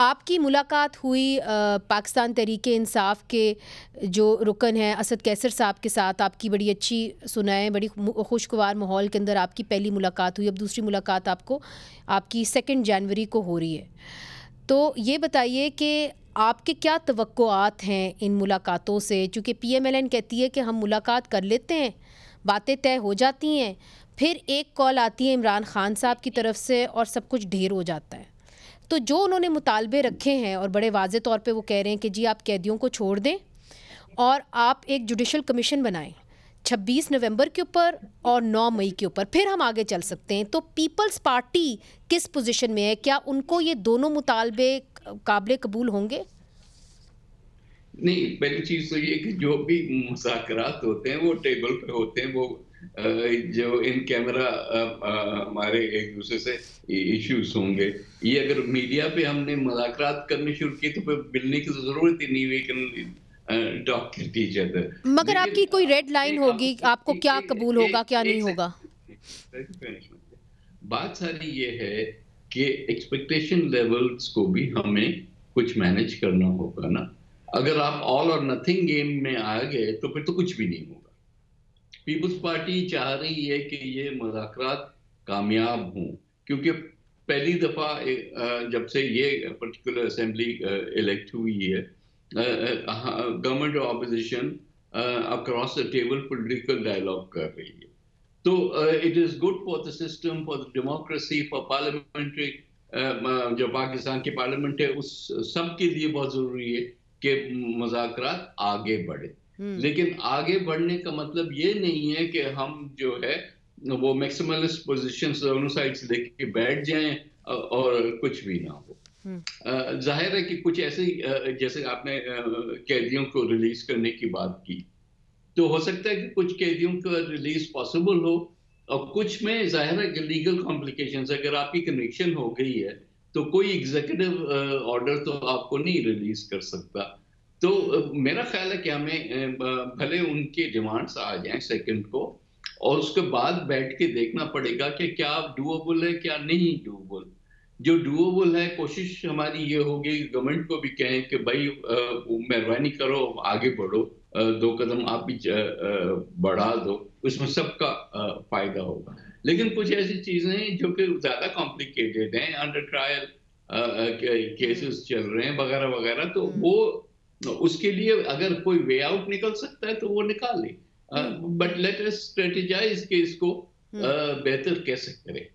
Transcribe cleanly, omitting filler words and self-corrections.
आपकी मुलाकात हुई पाकिस्तान तहरीक-ए-इंसाफ के जो रुकन हैं असद कैसर साहब के साथ, आपकी बड़ी अच्छी सुनाएँ, बड़ी खुशगवार माहौल के अंदर आपकी पहली मुलाकात हुई। अब दूसरी मुलाकात आपको आपकी 2 जनवरी को हो रही है। तो ये बताइए कि आपके क्या तवक्कुआत हैं इन मुलाकातों से? चूँकि पीएमएलएन कहती है कि हम मुलाकात कर लेते हैं, बातें तय हो जाती हैं, फिर एक कॉल आती है इमरान खान साहब की तरफ से और सब कुछ ढेर हो जाता है। तो जो उन्होंने मुतालबे रखे हैं और बड़े वाज़े तौर पे वो कह रहे हैं कि जी आप कैदियों को छोड़ दें और आप एक जुडिशल कमीशन बनाएं 26 नवंबर के ऊपर और 9 मई के ऊपर, फिर हम आगे चल सकते हैं। तो पीपल्स पार्टी किस पोजीशन में है? क्या उनको ये दोनों मुतालबे काबिल कबूल होंगे? नहीं, पहली चीज़ तो ये कि जो भी मुज़ाकरात होते हैं वो टेबल पे होते हैं, वो जो इन कैमरा हमारे एक-दूसरे से इश्यूज़ होंगे। ये अगर मीडिया पे हमने मुज़ाकरात करने शुरू किए तो फिर मिलने की तो ज़रूरत ही नहीं, we can talk with each other. मगर लेकिन आपकी कोई रेड लाइन एक होगी, आपको क्या कबूल होगा, क्या नहीं एक होगा? सेकंड, बात सारी ये है कि एक्सपेक्टेशन लेवल्स को भी हमें कुछ मैनेज करना होगा ना। अगर आप ऑल और नथिंग गेम में आ गए तो फिर तो कुछ भी नहीं होगा। पीपल्स पार्टी चाह रही है कि ये मुज़ाकरात कामयाब हों, क्योंकि पहली दफ़ा जब से ये पर्टिकुलर असेंबली इलेक्ट हुई है, गवर्नमेंट और opposition across the table political dialogue कर रही है। तो it is good for the system, for the democracy, for parliamentary, जो पाकिस्तान की पार्लियामेंट है उस सब के लिए बहुत ज़रूरी है कि मुज़ाकरात आगे बढ़े। लेकिन आगे बढ़ने का मतलब ये नहीं है कि हम जो है वो मैक्सिमलिस्ट पोज़ीशंस दोनों साइड से लेके बैठ जाएँ और कुछ भी ना हो। ज़ाहिर है कि कुछ ऐसे जैसे आपने कैदियों को रिलीज़ करने की बात की, तो हो सकता है कि कुछ कैदियों का रिलीज़ पॉसिबल हो और कुछ में ज़ाहिर है कि लीगल कॉम्प्लिकेशंस, अगर आपकी कन्विक्शन हो गई है, तो कोई एग्ज़ीक्यूटिव ऑर्डर तो आपको नहीं रिलीज़ कर सकता। तो मेरा ख़्याल है कि हमें भले उनकी डिमांड्स आ जाएँ सेकंड को और उसके बाद बैठ के देखना पड़ेगा कि क्या डूएबल है, क्या नहीं डूएबल। जो डूएबल है, कोशिश हमारी ये होगी गवर्नमेंट को भी कहें कि भई मेहरबानी करो, आगे बढ़ो, 2 कदम आप भी बढ़ा दो, उसमें सबका फ़ायदा होगा। लेकिन कुछ ऐसी चीज़ें हैं जो कि ज़्यादा कॉम्प्लिकेटेड हैं, अंडर ट्रायल केसेस चल रहे हैं वगैरह-वगैरह, तो वो उसके लिए अगर कोई वे आउट निकल सकता है तो वो निकाले। बट लेट अस स्ट्रेटेजाइज़ कि इसको बेहतर कैसे करें।